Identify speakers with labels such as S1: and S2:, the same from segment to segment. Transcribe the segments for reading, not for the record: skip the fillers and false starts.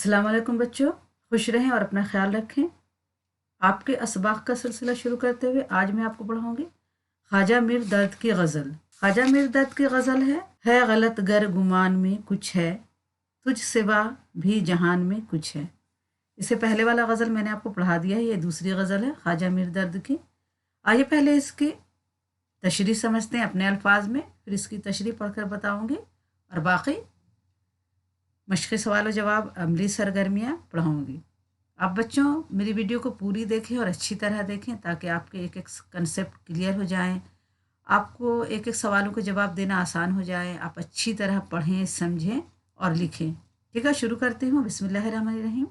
S1: السلام علیکم بچوں، خوش رہیں اور اپنا خیال رکھیں۔ آپ کے اسباق کا سلسلہ شروع کرتے ہوئے آج میں آپ کو پڑھاؤں گی خواجہ میر درد کی غزل۔ خواجہ میر درد کی غزل ہے غلط گر گمان میں کچھ ہے، تجھ سوا بھی جہان میں کچھ ہے۔ اس سے پہلے والا غزل میں نے آپ کو پڑھا دیا ہے، یہ دوسری غزل ہے خواجہ میر درد کی۔ آئیے پہلے اس کی تشریح سمجھتے ہیں اپنے الفاظ میں، پھر اس کی تشریح پڑھ کر بتاؤں گی اور باقی مشقی سوال و جواب عملی سرگرمیاں پڑھاؤں گی۔ آپ بچوں میری ویڈیو کو پوری دیکھیں اور اچھی طرح دیکھیں تاکہ آپ کے ایک ایک کنسیپٹ کلیئر ہو جائیں، آپ کو ایک ایک سوالوں کے جواب دینا آسان ہو جائے، آپ اچھی طرح پڑھیں، سمجھیں اور لکھیں۔ ٹھیک ہے، شروع کرتی ہوں۔ بسم اللہ الرحمن الرحیم۔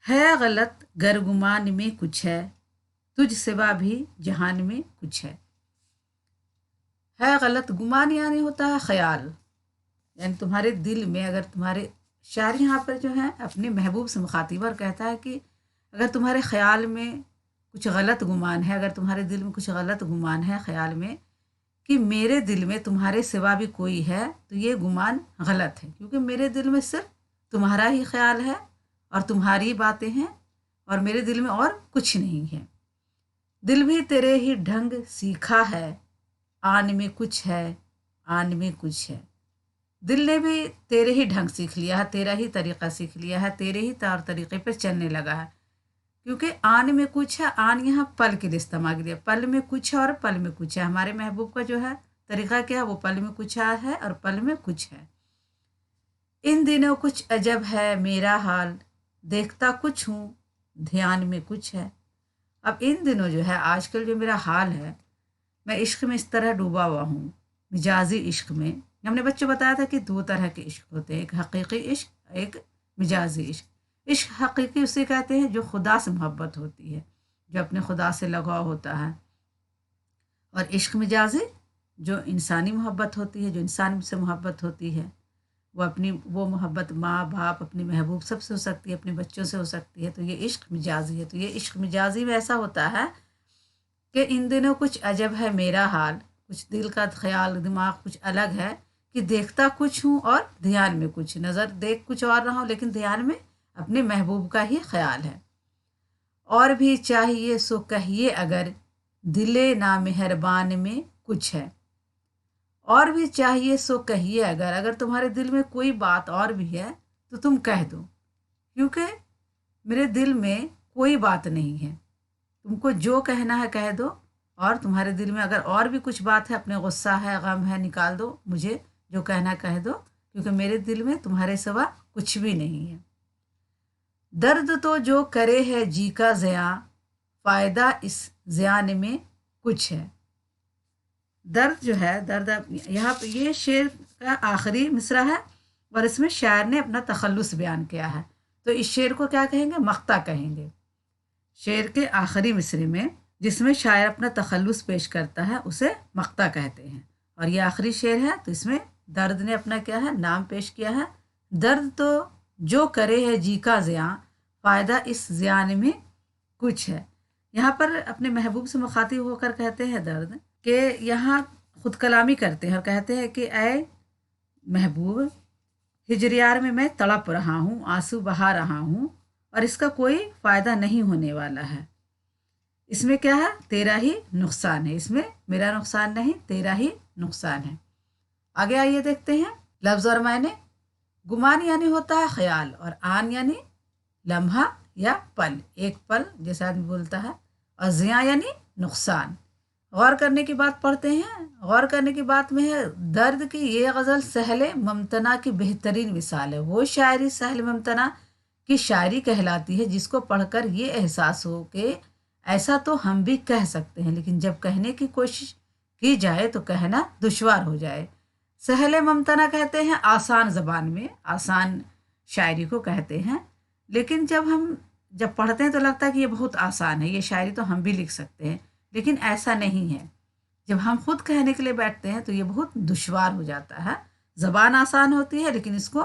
S1: ہے غلط گر گمان میں کچھ ہے، تجھ سوا بھی جہان میں کچھ ہے۔ ہے غلط گمان یعنی ہوتا ہے خیال، یعنی تمہارے دل میں اگر تمہارے شاعر یہاں پر جو ہے اپنے محبوب سے مخاطب اور کہتا ہے کہ اگر تمہارے خیال میں کچھ غلط گمان ہے، اگر تمہارے دل میں کچھ غلط گمان ہے خیال میں کہ میرے دل میں تمہارے سوا بھی کوئی ہے، تو یہ گمان غلط ہے، کیونکہ میرے دل میں صرف تمہارا ہی خیال ہے اور تمہاری باتیں ہیں اور میرے دل میں اور کچھ نہیں ہے۔ دل بھی تیرے ہی ڈھنگ سیکھا ہے، آن میں کچھ ہے، آن میں کچھ ہے۔ دل نے بھی تیرے ہی ڈھنگ سیکھ لیا ہے، تیرا ہی طریقہ سیکھ لیا ہے، تیرے ہی طور طریقے پہ چلنے لگا ہے، کیونکہ آن میں کچھ ہے۔ آن یہاں پل کے لیے استعمال کیا، پل میں کچھ ہے اور پل میں کچھ ہے۔ ہمارے محبوب کا جو ہے طریقہ کیا ہے، وہ پل میں کچھ ہے اور پل میں کچھ ہے۔ ان دنوں کچھ عجب ہے میرا حال، دیکھتا کچھ ہوں دھیان میں کچھ ہے۔ اب ان دنوں جو ہے آج کل جو میرا حال ہے، میں عشق میں اس طرح ڈوبا ہوا ہوں، مجازی عشق میں۔ ہم نے بچوں بتایا تھا کہ دو طرح کے عشق ہوتے ہیں، ایک حقیقی عشق، ایک مجازی عشق۔ عشق حقیقی اسے کہتے ہیں جو خدا سے محبت ہوتی ہے، جو اپنے خدا سے لگاؤ ہوتا ہے، اور عشق مجازی جو انسانی محبت ہوتی ہے، جو انسان سے محبت ہوتی ہے، وہ محبت ماں باپ اپنے محبوب سب سے ہو سکتی ہے، اپنے بچوں سے ہو سکتی ہے، تو یہ عشق مجازی ہے۔ تو یہ عشق مجازی میں ایسا ہوتا ہے کہ ان دنوں کچھ عجب ہے میرا حال، کچھ دل کا خیال دماغ کچھ الگ ہے کہ دیکھتا کچھ ہوں اور دھیان میں کچھ، نظر دیکھ کچھ اور رہا ہوں لیکن دھیان میں اپنے محبوب کا ہی خیال ہے۔ اور بھی چاہیے سو کہیے اگر، دل نامہربان میں کچھ ہے۔ اور بھی چاہیے سو کہیے اگر تمہارے دل میں کوئی بات اور بھی ہے تو تم کہہ دو، کیونکہ میرے دل میں کوئی بات نہیں ہے، تم کو جو کہنا ہے کہہ دو، اور تمہارے دل میں اگر اور بھی کچھ بات ہے، اپنے غصہ ہے، غم ہے، نکال دو، مجھے جو کہنا کہہ دو، کیونکہ میرے دل میں تمہارے سوا کچھ بھی نہیں ہے۔ درد تو جو کرے ہے جی کا زیاں، فائدہ اس زیان میں کچھ ہے۔ درد جو ہے، درد یہاں پہ یہ شعر کا آخری مصرع ہے اور اس میں شاعر نے اپنا تخلص بیان کیا ہے، تو اس شعر کو کیا کہیں گے؟ مقطع کہیں گے۔ شعر کے آخری مصرے میں جس میں شاعر اپنا تخلص پیش کرتا ہے اسے مقطع کہتے ہیں، اور یہ آخری شعر ہے، تو اس میں درد نے اپنا کیا ہے؟ نام پیش کیا ہے۔ درد تو جو کرے ہے جی کا زیاں، فائدہ اس زیان میں کچھ ہے۔ یہاں پر اپنے محبوب سے مخاطب ہو کر کہتے ہیں درد کہ یہاں خود کلامی کرتے ہیں اور کہتے ہیں کہ اے محبوب، ہجر یار میں تڑپ رہا ہوں، آنسو بہا رہا ہوں اور اس کا کوئی فائدہ نہیں ہونے والا ہے۔ اس میں کیا ہے؟ تیرا ہی نقصان ہے، اس میں میرا نقصان نہیں، تیرا ہی نقصان ہے۔ آگے آئیے دیکھتے ہیں لفظ اور معنی۔ گمان یعنی ہوتا ہے خیال، اور آن یعنی لمحہ یا پل، ایک پل جیسے آدمی بولتا ہے، اور زیاں یعنی نقصان۔ غور کرنے کی بات پڑھتے ہیں۔ غور کرنے کی بات میں ہے درد کی یہ غزل سہل ممتنع کی بہترین مثال ہے۔ وہ شاعری سہل ممتنع کی شاعری کہلاتی ہے جس کو پڑھ کر یہ احساس ہو کہ ایسا تو ہم بھی کہہ سکتے ہیں، لیکن جب کہنے کی کوشش کی جائے تو کہنا دشوار ہو جائے۔ سہل ممتنع کہتے ہیں آسان زبان میں، آسان شاعری کو کہتے ہیں، لیکن جب پڑھتے ہیں تو لگتا ہے کہ یہ بہت آسان ہے، یہ شاعری تو ہم بھی لکھ سکتے ہیں، لیکن ایسا نہیں ہے۔ جب ہم خود کہنے کے لیے بیٹھتے ہیں تو یہ بہت دشوار ہو جاتا ہے۔ زبان آسان ہوتی ہے لیکن اس کو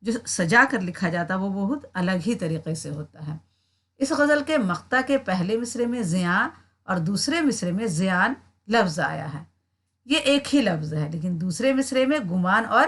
S1: جو سجا کر لکھا جاتا ہے وہ بہت الگ ہی طریقے سے ہوتا ہے۔ اس غزل کے مقطع کے پہلے مصرے میں زیاں اور دوسرے مصرے میں زیان لفظ آیا ہے، یہ ایک ہی لفظ ہے، لیکن دوسرے مصرے میں گمان اور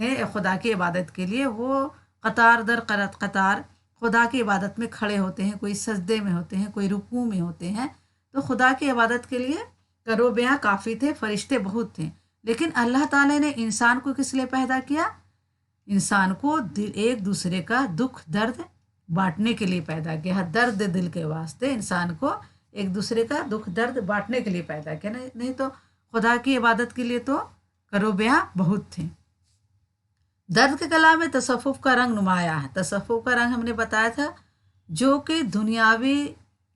S1: تھے خدا کی عبادت کے لیے، وہ قطار در قطار خدا کی عبادت میں کھڑے ہوتے ہیں، کوئی سجدے میں ہوتے ہیں، کوئی رکوع میں ہوتے ہیں، تو خدا کی عبادت کے لیے کرو بیاں کافی تھے، فرشتے بہت تھے۔ لیکن اللہ تعالیٰ نے انسان کو کس لیے پیدا کیا؟ انسان کو ایک دوسرے کا دکھ درد بانٹنے کے لیے پیدا کیا، درد دل کے واسطے انسان کو ایک دوسرے کا دکھ درد بانٹنے کے لیے پیدا کیا، نہیں تو خدا کی عبادت کے لیے تو کرو بیاں بہت تھے۔ درد کے کلام میں تصوف کا رنگ نمایاں ہے۔ تصوف کا رنگ ہم نے بتایا تھا جو کہ دنیاوی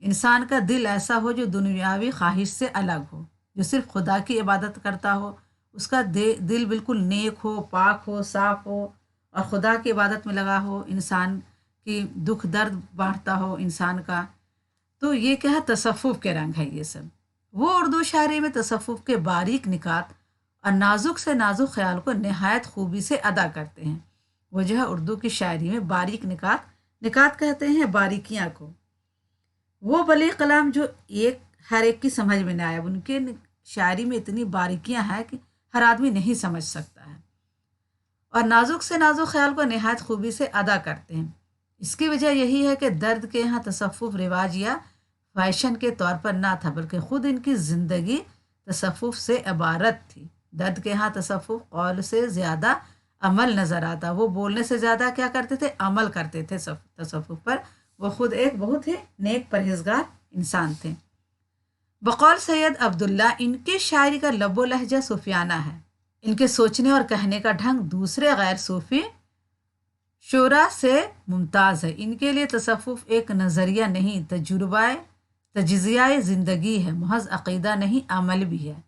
S1: انسان کا دل ایسا ہو جو دنیاوی خواہش سے الگ ہو، جو صرف خدا کی عبادت کرتا ہو، اس کا دل بالکل نیک ہو، پاک ہو، صاف ہو اور خدا کی عبادت میں لگا ہو، انسان کی دکھ درد بانٹتا ہو انسان کا، تو یہ کیا ہے؟ تصوف کے رنگ ہے یہ سب۔ وہ اردو شاعری میں تصوف کے باریک نکات اور نازک سے نازک خیال کو نہایت خوبی سے ادا کرتے ہیں۔ وہ جو ہے اردو کی شاعری میں باریک نکات کہتے ہیں باریکیاں کو، وہ بلیغ کلام جو ہر ایک کی سمجھ میں نہ آئے، ان کے شاعری میں اتنی باریکیاں ہیں کہ ہر آدمی نہیں سمجھ سکتا ہے، اور نازک سے نازک خیال کو نہایت خوبی سے ادا کرتے ہیں۔ اس کی وجہ یہی ہے کہ درد کے یہاں تصوف رواج یا فیشن کے طور پر نہ تھا، بلکہ خود ان کی زندگی تصوف سے عبارت تھی۔ درد کے یہاں تصوف قول سے زیادہ عمل نظر آتا، وہ بولنے سے زیادہ کیا کرتے تھے؟ عمل کرتے تھے تصوف پر۔ وہ خود ایک بہت ہی نیک پرہیزگار انسان تھے۔ بقول سید عبداللہ، ان کی شاعری کا لب و لہجہ صوفیانہ ہے، ان کے سوچنے اور کہنے کا ڈھنگ دوسرے غیر صوفی شعراء سے ممتاز ہے۔ ان کے لیے تصوف ایک نظریہ نہیں، تجزیہ زندگی ہے، محض عقیدہ نہیں، عمل بھی ہے۔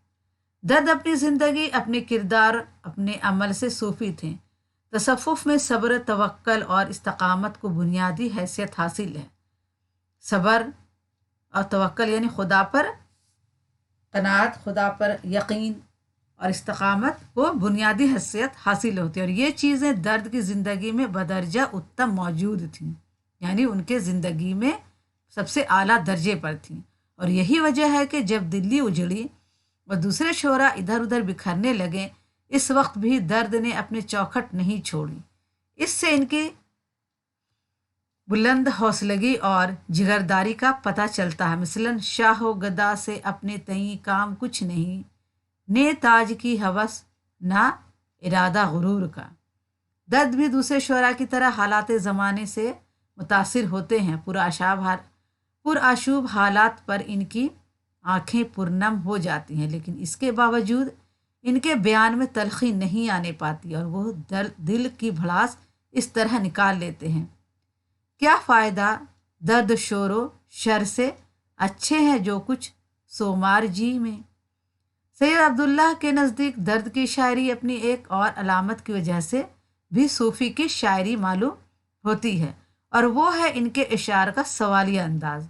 S1: درد اپنی زندگی، اپنے کردار، اپنے عمل سے صوفی تھے۔ تصوف میں صبر، توکل اور استقامت کو بنیادی حیثیت حاصل ہے۔ صبر اور توکل یعنی خدا پر قناعت، خدا پر یقین اور استقامت کو بنیادی حیثیت حاصل ہوتی ہے، اور یہ چیزیں درد کی زندگی میں بدرجہ اتم موجود تھیں، یعنی ان کے زندگی میں سب سے اعلیٰ درجے پر تھیں۔ اور یہی وجہ ہے کہ جب دلی اجڑی اور دوسرے شعراء ادھر ادھر بکھرنے لگے، اس وقت بھی درد نے اپنے چوکھٹ نہیں چھوڑی۔ اس سے ان کی بلند حوصلگی اور جگرداری کا پتہ چلتا ہے۔ مثلاً شاہ و گدا سے اپنے تئیں کام کچھ نہیں، نے تاج کی ہوس نہ ارادہ غرور کا۔ درد بھی دوسرے شعراء کی طرح حالات زمانے سے متاثر ہوتے ہیں۔ پرآشوب حالات پر ان کی آنکھیں پرنم ہو جاتی ہیں، لیکن اس کے باوجود ان کے بیان میں تلخی نہیں آنے پاتی، اور وہ دل کی بھڑاس اس طرح نکال لیتے ہیں۔ کیا فائدہ درد شور و شر سے، اچھے ہیں جو کچھ سومار جی میں۔ سید عبداللہ کے نزدیک درد کی شاعری اپنی ایک اور علامت کی وجہ سے بھی صوفی کی شاعری معلوم ہوتی ہے، اور وہ ہے ان کے اشعار کا سوالیہ انداز۔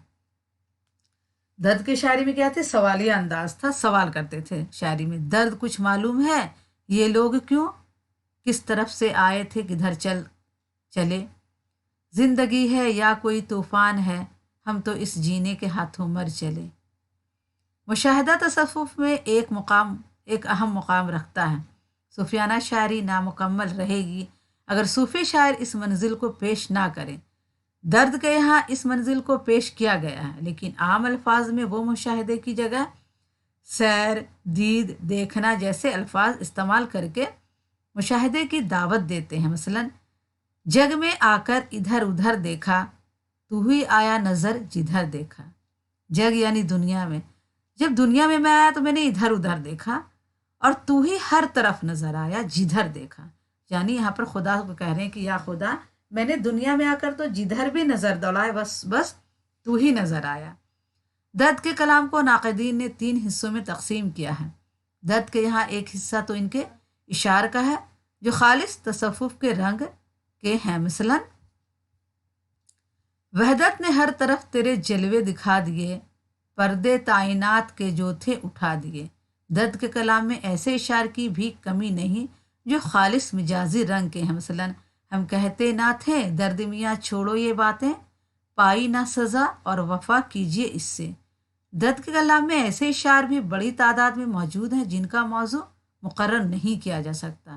S1: درد کی شاعری میں کیا تھے؟ سوالیہ انداز تھا، سوال کرتے تھے شاعری میں۔ درد کچھ معلوم ہے یہ لوگ کیوں، کس طرف سے آئے تھے کدھر چلے، زندگی ہے یا کوئی طوفان ہے، ہم تو اس جینے کے ہاتھوں مر چلے۔ مشاہدہ تصوف میں ایک اہم مقام رکھتا ہے۔ صوفیانہ شاعری نامکمل رہے گی اگر صوفی شاعر اس منزل کو پیش نہ کریں۔ درد کے یہاں اس منزل کو پیش کیا گیا ہے، لیکن عام الفاظ میں وہ مشاہدے کی جگہ سیر، دید، دیکھنا جیسے الفاظ استعمال کر کے مشاہدے کی دعوت دیتے ہیں۔ مثلاً جگ میں آ کر ادھر ادھر دیکھا، تو ہی آیا نظر جدھر دیکھا۔ جگ یعنی دنیا میں، جب دنیا میں آیا تو میں نے ادھر ادھر دیکھا، اور تو ہی ہر طرف نظر آیا جدھر دیکھا۔ یعنی یہاں پر خدا کو کہہ رہے ہیں کہ یا خدا، میں نے دنیا میں آ کر تو جدھر بھی نظر دوڑائے بس تو ہی نظر آیا۔ درد کے کلام کو ناقدین نے 3 حصوں میں تقسیم کیا ہے۔ درد کے یہاں ایک حصہ تو ان کے اشعار کا ہے جو خالص تصوف کے رنگ کے ہیں۔ مثلاً وحدت نے ہر طرف تیرے جلوے دکھا دیے، پردے تعینات کے جو تھے اٹھا دیے۔ درد کے کلام میں ایسے اشعار کی بھی کمی نہیں جو خالص مجازی رنگ کے ہیں۔ مثلاً ہم کہتے نہ تھے درد میاں چھوڑو یہ باتیں، پائی نہ سزا اور وفا کیجیے اس سے۔ درد کے کلام میں ایسے اشعار بھی بڑی تعداد میں موجود ہیں جن کا موضوع مقرر نہیں کیا جا سکتا۔